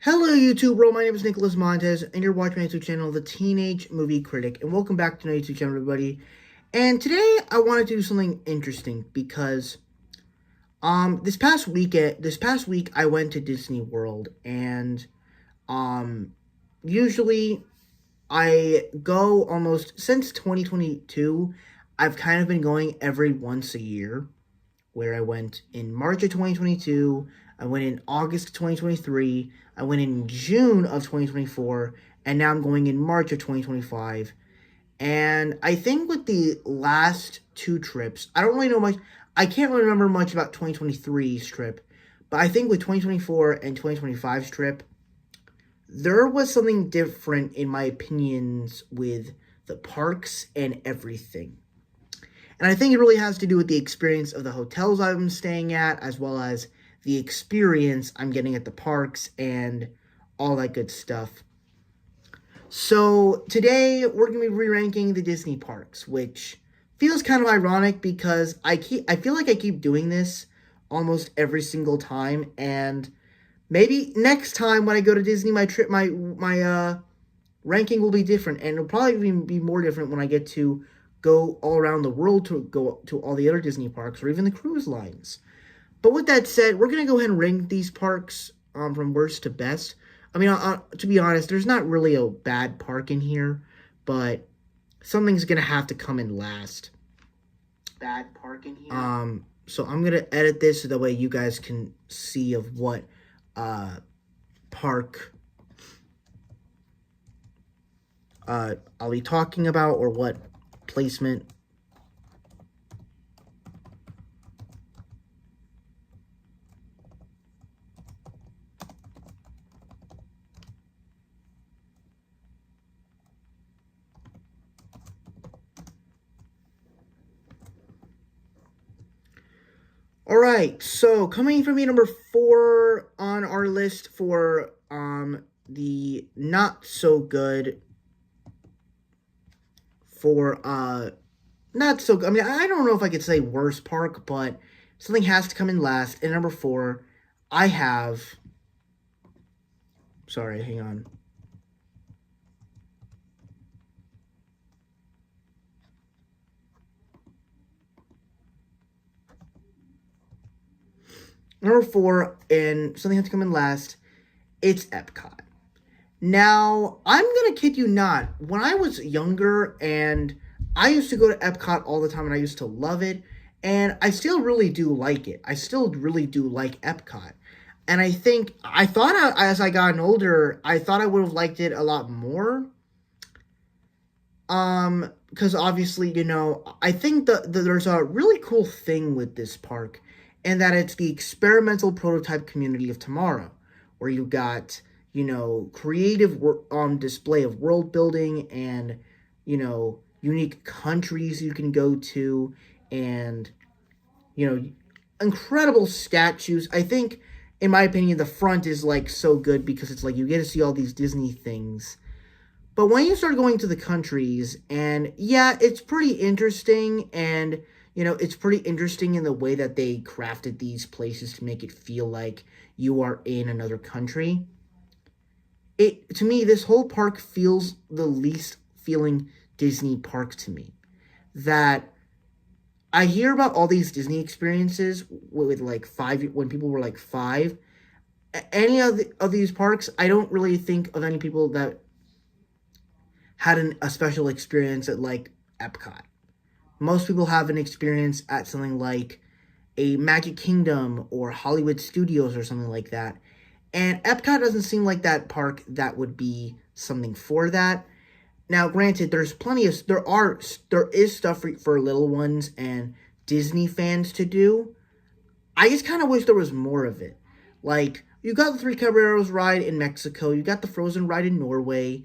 Hello YouTube world, my name is Nicholas Montez, and you're watching my YouTube channel, The Teenage Movie Critic, and welcome back to my YouTube channel, everybody. And today, I wanted to do something interesting, because, this past week, I went to Disney World, and, usually, I go almost, since 2022, I've kind of been going every once a year, where I went in March of 2022, I went in August of 2023, I went in June of 2024, and now I'm going in March of 2025. And I think with the last two trips, I don't really know much, I can't really remember much about 2023's trip, but I think with 2024 and 2025's trip, there was something different in my opinions with the parks and everything. And I think it really has to do with the experience of the hotels I'm staying at, as well as the experience I'm getting at the parks and all that good stuff. So today we're going to be re-ranking the Disney parks, which feels kind of ironic because I feel like I keep doing this almost every single time, and maybe next time when I go to Disney, my ranking will be different, and it'll probably even be more different when I get to go all around the world to go to all the other Disney parks or even the cruise lines. But with that said, we're going to go ahead and rank these parks from worst to best. I mean, to be honest, there's not really a bad park in here, but something's going to have to come in last. Bad park in here? So I'm going to edit this so that way you guys can see of what park I'll be talking about, or what placement. Alright, so coming from me, number 4 on our list for the not so good not so good. I mean, I don't know if I could say worst park, but something has to come in last. And number 4, I have, sorry, hang on. Number 4, and something has to come in last, it's Epcot. Now, I'm going to kid you not, when I was younger, and I used to go to Epcot all the time, and I used to love it, and I still really do like it. I still really do like Epcot. And I thought as I got older, I thought I would have liked it a lot more. Because obviously, I think there's a really cool thing with this park, and that it's the experimental prototype community of tomorrow, where you got, creative display of world building and, unique countries you can go to, and, incredible statues. I think, in my opinion, the front is, so good because it's, you get to see all these Disney things. But when you start going to the countries, and, yeah, it's pretty interesting, and, it's pretty interesting in the way that they crafted these places to make it feel like you are in another country. To me, this whole park feels the least feeling Disney park to me. That I hear about all these Disney experiences with when people were 5. Any of these parks, I don't really think of any people that had a special experience at Epcot. Most people have an experience at something like a Magic Kingdom or Hollywood Studios or something like that. And Epcot doesn't seem like that park that would be something for that. Now, granted, there is stuff for little ones and Disney fans to do. I just kind of wish there was more of it. You got the Three Caballeros ride in Mexico, you got the Frozen ride in Norway.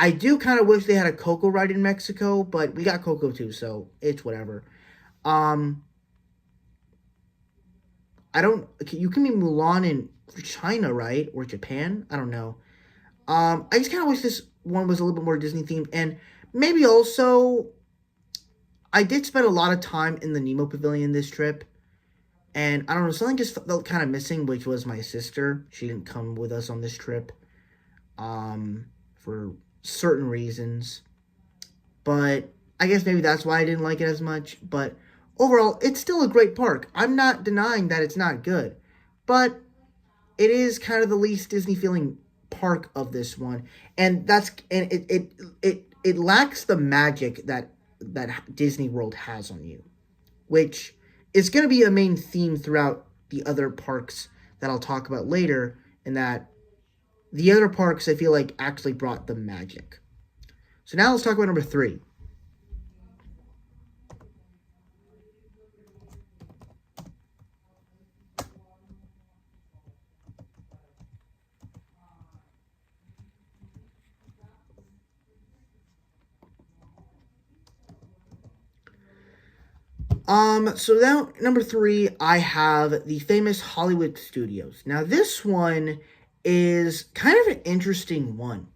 I do kind of wish they had a Coco ride in Mexico, but we got Coco too, so it's whatever. You can be Mulan in China, right? Or Japan? I don't know. I just kind of wish this one was a little bit more Disney themed, and maybe also, I did spend a lot of time in the Nemo Pavilion this trip, And I don't know, something just felt kind of missing, which was my sister. She didn't come with us on this trip, for certain reasons. But I guess maybe that's why I didn't like it as much. But overall, it's still a great park. I'm not denying that it's not good. But it is kind of the least Disney feeling park of this one. And it lacks the magic that Disney World has on you, which is going to be a main theme throughout the other parks that I'll talk about later, and that the other parks I feel like actually brought the magic. So now let's talk about number 3. So now number 3, I have the famous Hollywood Studios. Now this one is kind of an interesting one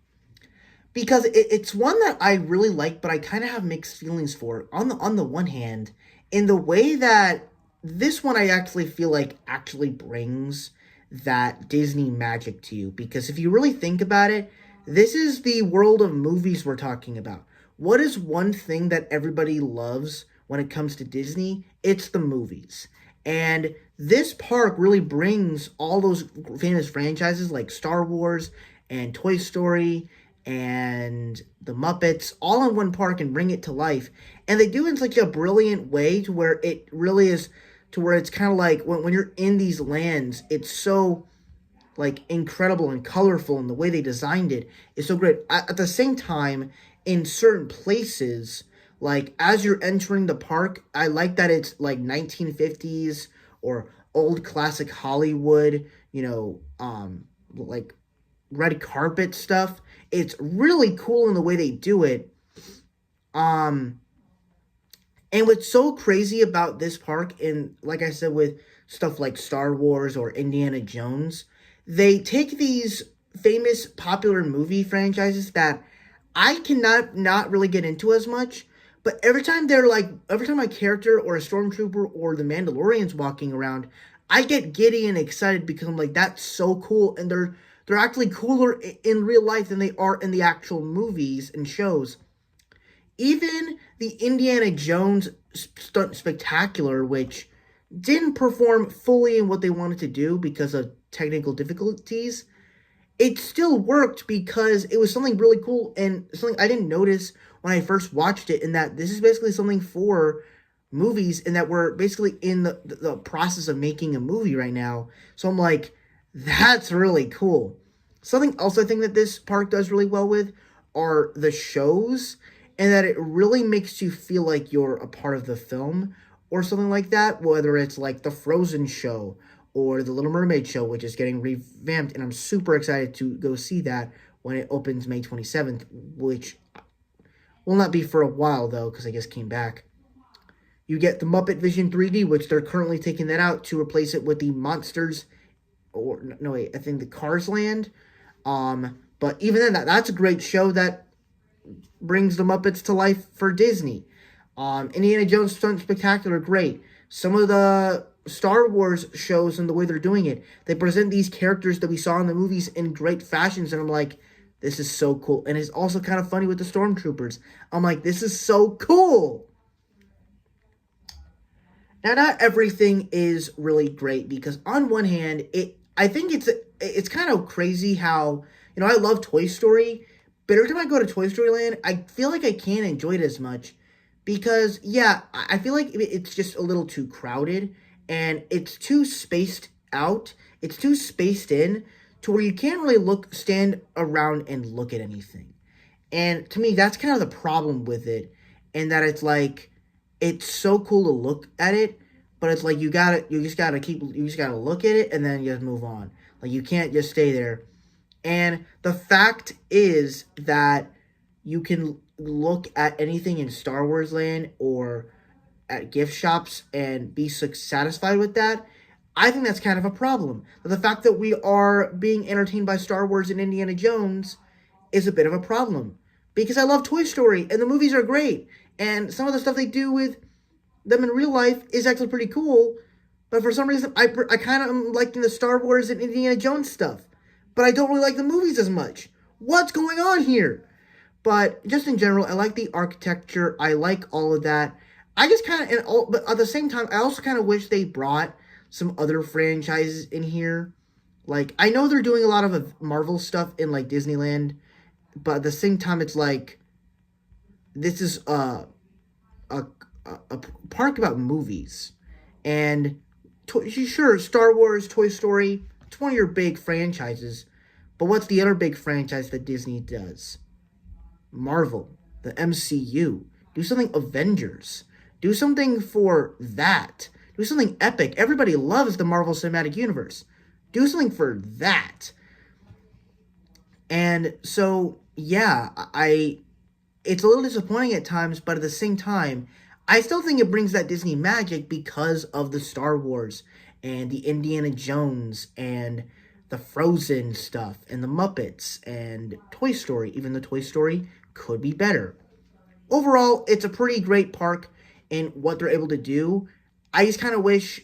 because it's one that I really like, but I kind of have mixed feelings for. On the one hand, in the way that this one I actually feel like actually brings that Disney magic to you, because if you really think about it, this is the world of movies we're talking about. What is one thing that everybody loves when it comes to Disney? It's the movies. And this park really brings all those famous franchises like Star Wars and Toy Story and the Muppets all in one park and bring it to life. And they do it in such a brilliant way to where it really is, to where it's kind of like when you're in these lands, it's so like incredible and colorful, and the way they designed it is so great. At the same time, in certain places, like as you're entering the park, I like that it's like 1950s or old classic Hollywood, like red carpet stuff. It's really cool in the way they do it. Um, and what's so crazy about this park, and like I said, with stuff like Star Wars or Indiana Jones, they take these famous popular movie franchises that I cannot not really get into as much. But every time a character or a stormtrooper or the Mandalorian's walking around, I get giddy and excited because I'm like, that's so cool. And they're actually cooler in real life than they are in the actual movies and shows. Even the Indiana Jones Stunt Spectacular, which didn't perform fully in what they wanted to do because of technical difficulties, it still worked because it was something really cool and something I didn't notice when I first watched it, in that this is basically something for movies and that we're basically in the process of making a movie right now. So I'm like, that's really cool. Something else I think that this park does really well with are the shows, and that it really makes you feel like you're a part of the film or something like that, whether it's like the Frozen show or the Little Mermaid show, which is getting revamped, and I'm super excited to go see that when it opens May 27th, which will not be for a while, though, because I guess came back. You get the Muppet Vision 3D, which they're currently taking that out to replace it with the Monsters, or no wait, I think the Cars Land. But even then, that's a great show that brings the Muppets to life for Disney. Indiana Jones Stunt Spectacular, great. Some of the Star Wars shows and the way they're doing it, they present these characters that we saw in the movies in great fashions, and I'm like, this is so cool. And it's also kind of funny with the Stormtroopers. I'm like, this is so cool. Now, not everything is really great, because on one hand, I think it's kind of crazy how, I love Toy Story, but every time I go to Toy Story Land, I feel like I can't enjoy it as much because, yeah, I feel like it's just a little too crowded and it's too spaced out. It's too spaced in to where you can't really stand around and look at anything. And to me, that's kind of the problem with it, and that it's like, it's so cool to look at it, but it's like you just gotta look at it and then you just move on. Like, you can't just stay there. And the fact is that you can look at anything in Star Wars Land or at gift shops and be satisfied with that. I think that's kind of a problem. The fact that we are being entertained by Star Wars and Indiana Jones is a bit of a problem. Because I love Toy Story, and the movies are great. And some of the stuff they do with them in real life is actually pretty cool. But for some reason, I kind of am liking the Star Wars and Indiana Jones stuff. But I don't really like the movies as much. What's going on here? But just in general, I like the architecture. I like all of that. I just kind of, but at the same time, I also kind of wish they brought some other franchises in here. Like, I know they're doing a lot of Marvel stuff in, like, Disneyland. But at the same time, it's like, this is a park about movies. And sure, Star Wars, Toy Story, it's one of your big franchises. But what's the other big franchise that Disney does? Marvel, the MCU. Do something Avengers. Do something for that. Do something epic. Everybody loves the Marvel Cinematic Universe. Do something for that. And so, yeah, it's a little disappointing at times, but at the same time, I still think it brings that Disney magic because of the Star Wars and the Indiana Jones and the Frozen stuff and the Muppets and Toy Story. Even the Toy Story could be better. Overall, it's a pretty great park in what they're able to do. I just kind of wish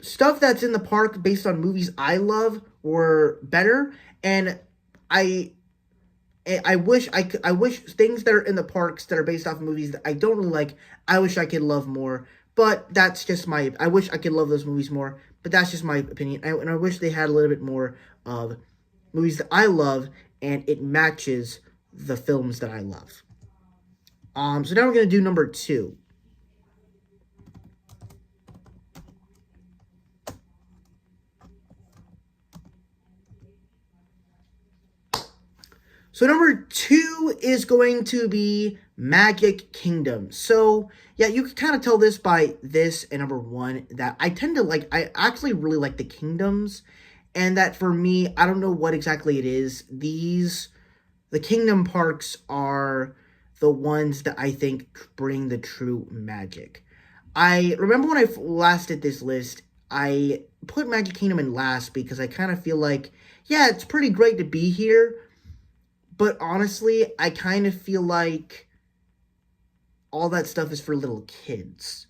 stuff that's in the park based on movies I love were better, and I wish I wish things that are in the parks that are based off of movies that I don't really like, I wish I could love more. But that's just I wish I could love those movies more, but that's just my opinion. And I wish they had a little bit more of movies that I love, and it matches the films that I love. So now we're going to do number 2. So number 2 is going to be Magic Kingdom. So, yeah, you can kind of tell this by this and number 1 that I actually really like the kingdoms. And that for me, I don't know what exactly it is. The kingdom parks are the ones that I think bring the true magic. I remember when I last did this list, I put Magic Kingdom in last because I kind of feel like, yeah, it's pretty great to be here. But honestly, I kind of feel like all that stuff is for little kids.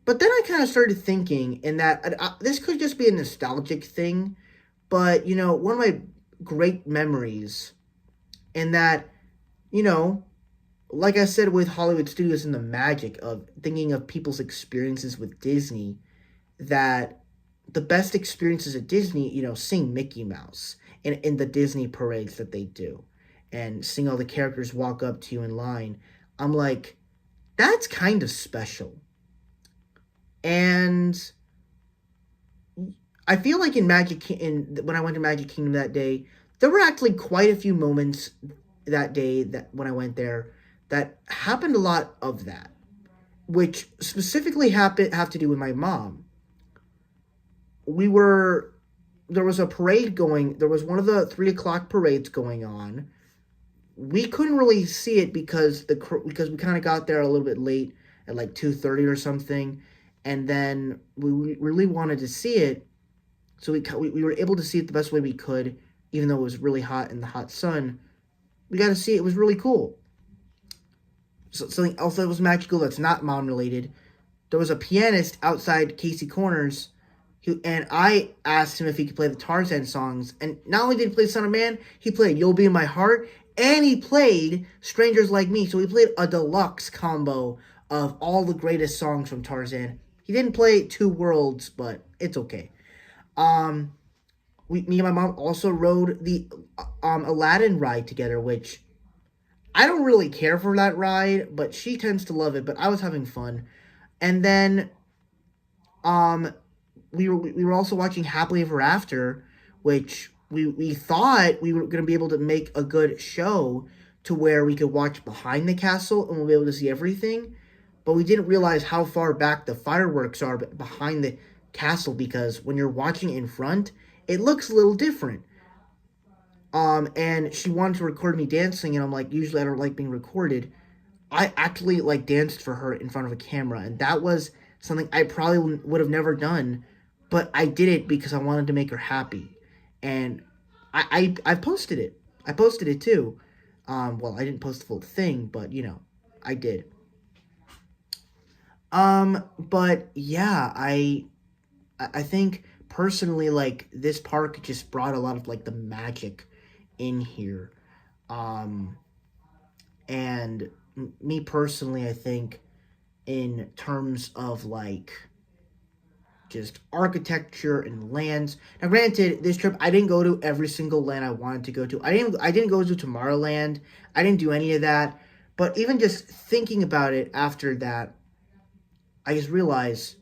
But then I kind of started thinking in that this could just be a nostalgic thing. But, one of my great memories in that, like I said with Hollywood Studios and the magic of thinking of people's experiences with Disney, that the best experiences at Disney, seeing Mickey Mouse in the Disney parades that they do and seeing all the characters walk up to you in line, I'm like, that's kind of special. And I feel like when I went to Magic Kingdom that day, there were actually quite a few moments that day that when I went there that happened a lot of that, which specifically have to do with my mom. There was a parade going. There was one of the 3:00 parades going on. We couldn't really see it because we kind of got there a little bit late at like 2:30 or something, and then we really wanted to see it, so we were able to see it the best way we could, even though it was really hot in the hot sun. We got to see it. It was really cool. So, something else that was magical that's not mom related. There was a pianist outside Casey Corners, and I asked him if he could play the Tarzan songs. And not only did he play Son of Man, he played You'll Be in My Heart, and he played Strangers Like Me. So he played a deluxe combo of all the greatest songs from Tarzan. He didn't play Two Worlds, but it's okay. Me and my mom also rode the Aladdin ride together, which I don't really care for that ride, but she tends to love it. But I was having fun, and then we were also watching Happily Ever After, which we thought we were going to be able to make a good show to where we could watch behind the castle and we'll be able to see everything, but we didn't realize how far back the fireworks are behind the castle, because when you're watching in front, it looks a little different. And she wanted to record me dancing, and I'm like, usually I don't like being recorded. I actually danced for her in front of a camera, and that was something I probably would have never done, but I did it because I wanted to make her happy. And I posted it. I posted it too. Well, I didn't post the full thing, but I did. But yeah, I think personally, like, this park just brought a lot of like the magic in here. Um, and me personally, I think in terms of like just architecture and lands. Now, granted, this trip I didn't go to every single land I wanted to go to. I didn't go to Tomorrowland. I didn't do any of that. But even just thinking about it after that, I just realized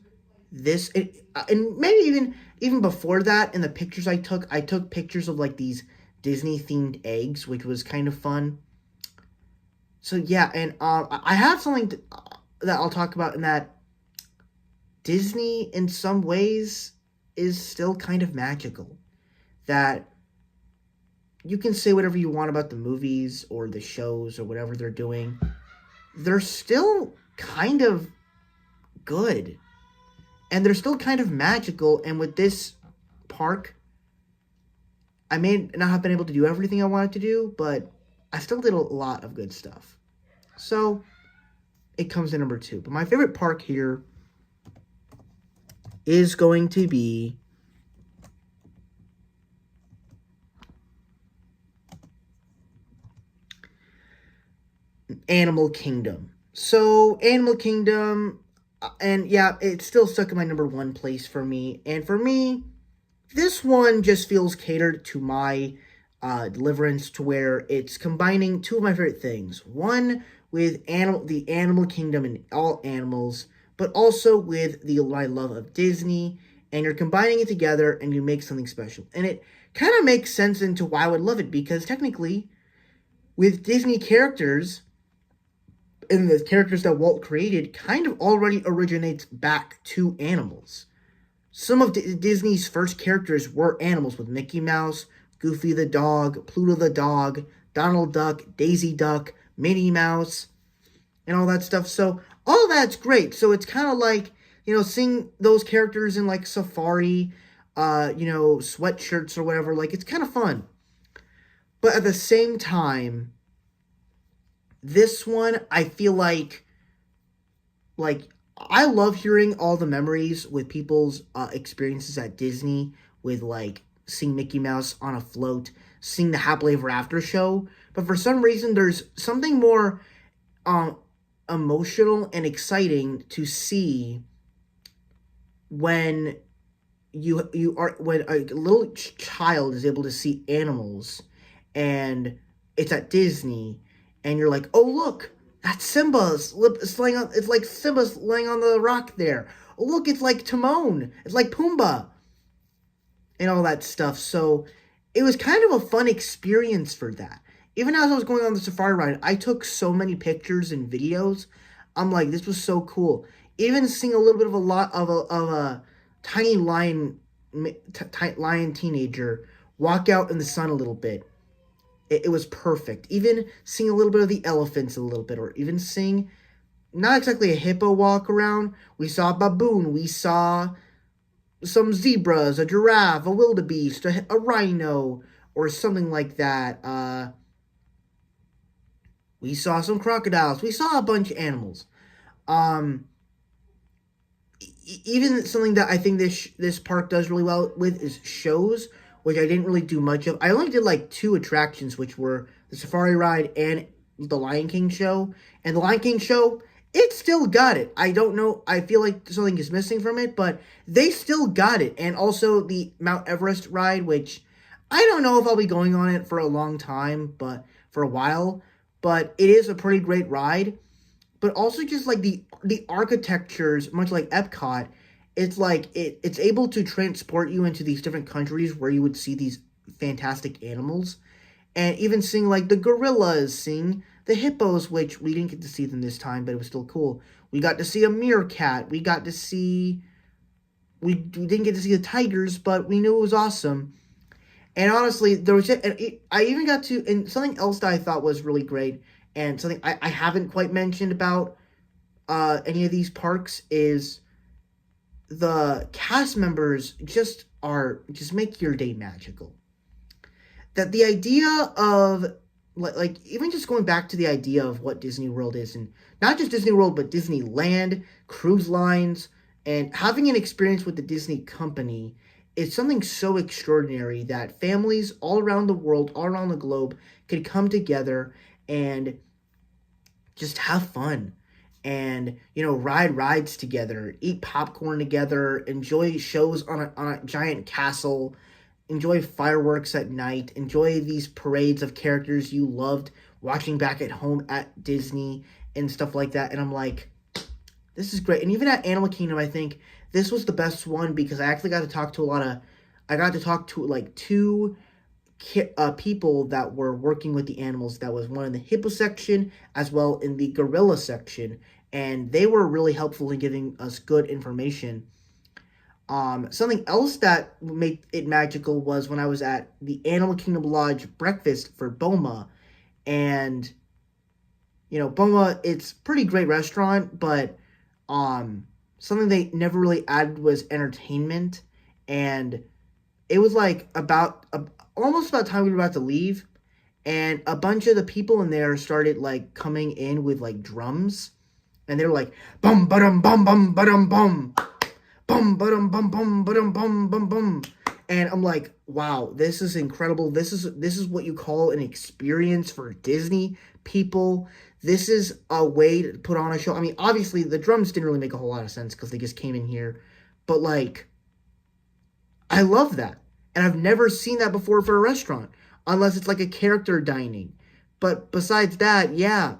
and maybe even before that, in the pictures I took pictures of like these Disney themed eggs, which was kind of fun. So yeah, and I have something that I'll talk about in that Disney, in some ways, is still kind of magical. That you can say whatever you want about the movies or the shows or whatever they're doing, they're still kind of good. And they're still kind of magical. And with this park, I may not have been able to do everything I wanted to do, but I still did a lot of good stuff. So it comes in number two. But my favorite park here is going to be Animal Kingdom. So, Animal Kingdom, and yeah, it's still stuck in my number one place for me. And for me, this one just feels catered to my deliverance, to where it's combining two of my favorite things. One with the Animal Kingdom and all animals, but also with my love of Disney. And you're combining it together and you make something special. And it kind of makes sense into why I would love it, because technically, with Disney characters, and the characters that Walt created kind of already originates back to animals. Some of Disney's first characters were animals, with Mickey Mouse, Goofy the dog, Pluto the dog, Donald Duck, Daisy Duck, Minnie Mouse, and all that stuff. So all that's great. So it's kind of like, seeing those characters in like safari, sweatshirts or whatever. Like, it's kind of fun. But at the same time, this one, I feel like I love hearing all the memories with people's experiences at Disney, with like seeing Mickey Mouse on a float, seeing the Happily Ever After show. But for some reason, there's something more emotional and exciting to see when when a little child is able to see animals, and it's at Disney, and you're like, oh look, that's Simba's laying on. It's like Simba's laying on the rock there. Oh look, it's like Timon. It's like Pumbaa, and all that stuff. So it was kind of a fun experience for that. Even as I was going on the safari ride, I took so many pictures and videos. I'm like, this was so cool. Even seeing a little bit of a tiny lion teenager walk out in the sun a little bit. It was perfect. Even seeing a little bit of the elephants a little bit, or even seeing not exactly a hippo walk around. We saw a baboon. We saw some zebras, a giraffe, a wildebeest, a rhino, or something like that. We saw some crocodiles. We saw a bunch of animals. Um, Even something that I think this park does really well with is shows, which I didn't really do much of. I only did like two attractions, which were the safari ride and the Lion King show. And the Lion King show, it still got it. I don't know. I feel like something is missing from it, but they still got it. And also the Mount Everest ride, which I don't know if I'll be going on it for a long time, but for a while. But it is a pretty great ride. But also just like the architectures, much like Epcot, it's like it's able to transport you into these different countries where you would see these fantastic animals. And even seeing like the gorillas, seeing the hippos, which we didn't get to see them this time, but it was still cool. We got to see a meerkat. We didn't get to see the tigers, but we knew it was awesome. And honestly, I even got to, and something else that I thought was really great, and something I haven't quite mentioned about any of these parks, is the cast members just make your day magical. That the idea of like even just going back to the idea of what Disney World is, and not just Disney World, but Disneyland, cruise lines, and having an experience with the Disney company is something so extraordinary that families all around the world, all around the globe, could come together and just have fun and ride rides together, eat popcorn together, enjoy shows on a giant castle, enjoy fireworks at night, enjoy these parades of characters you loved watching back at home at Disney and stuff like that. And I'm like, this is great. And even at Animal Kingdom, I think this was the best one because I actually got to talk to like two people that were working with the animals. That was one in the hippo section as well in the gorilla section, and they were really helpful in giving us good information. Something else that made it magical was when I was at the Animal Kingdom Lodge breakfast for Boma, and Boma, it's pretty great restaurant, but something they never really added was entertainment, and it was like almost about time we were about to leave, and a bunch of the people in there started like coming in with like drums, and they were like bum ba-dum bum bum ba-dum bum bum ba-dum bum bum ba-dum bum bum bum, and I'm like, wow, this is incredible. This is what you call an experience for Disney people. This is a way to put on a show. I mean, obviously the drums didn't really make a whole lot of sense because they just came in here, but like, I love that. And I've never seen that before for a restaurant, unless it's like a character dining. But besides that, yeah,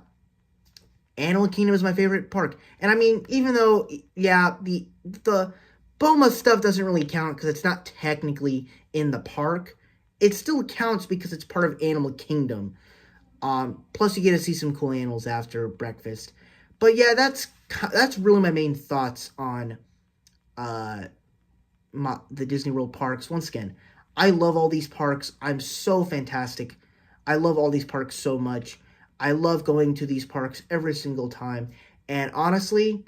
Animal Kingdom is my favorite park. And I mean, even though, yeah, the Boma stuff doesn't really count because it's not technically in the park, it still counts because it's part of Animal Kingdom. Plus you get to see some cool animals after breakfast. But yeah, that's really my main thoughts on the Disney World parks. Once again, I love all these parks. I'm so fantastic. I love all these parks so much. I love going to these parks every single time. And honestly,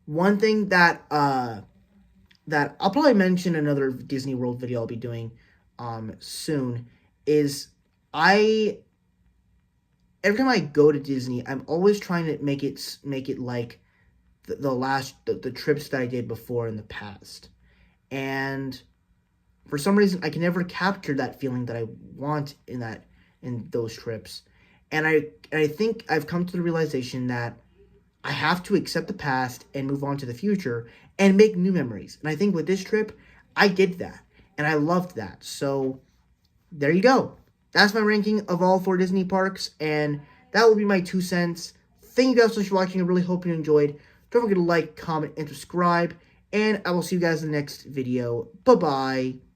one thing that that I'll probably mention in another Disney World video I'll be doing soon is every time I go to Disney, I'm always trying to make it like the trips that I did before in the past. And for some reason, I can never capture that feeling that I want in those trips. And I think I've come to the realization that I have to accept the past and move on to the future and make new memories. And I think with this trip, I did that. And I loved that. So there you go. That's my ranking of all 4 Disney parks. And that will be my 2 cents. Thank you guys so much for watching. I really hope you enjoyed. Don't forget to like, comment, and subscribe. And I will see you guys in the next video. Bye-bye.